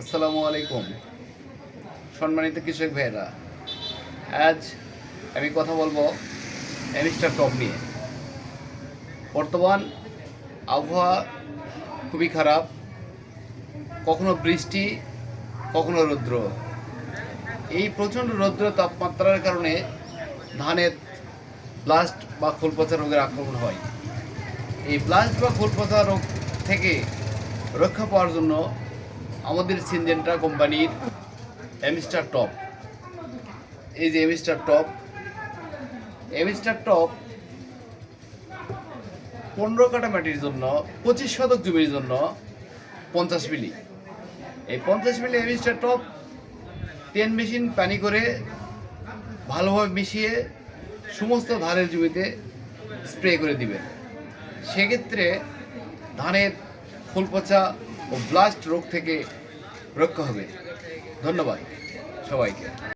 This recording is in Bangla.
আসসালামু আলাইকুম সম্মানিত কৃষক ভাইয়েরা, আজ আমি কথা বলবো অ্যামিস্টার টপ নিয়ে। বর্তমান আবহাওয়া খুবই খারাপ, কখনো বৃষ্টি কখনো রৌদ্র। এই প্রচণ্ড রৌদ্র তাপমাত্রার কারণে ধানের ব্লাস্ট বা খোল পচা রোগের আক্রমণ হয়। এই ব্লাস্ট বা খোল পচা রোগ থেকে রক্ষা পাওয়ার জন্য আমাদের সিনজেন্টা কোম্পানির অ্যামিস্টার টপ, এই যে অ্যামিস্টার টপ 15 কাঠা মাটির জন্য 25 শতক জমির জন্য 50 মিলি। এই 50 মিলি অ্যামিস্টার টপ 10 মেশিন পানি করে ভালোভাবে মিশিয়ে সমস্ত ধানের জমিতে স্প্রে করে দিবেন। সেক্ষেত্রে ধানের ফুল পচা ও ব্লাস্ট রোগ থেকে রক্ষা হবে। ধন্যবাদ সবাইকে।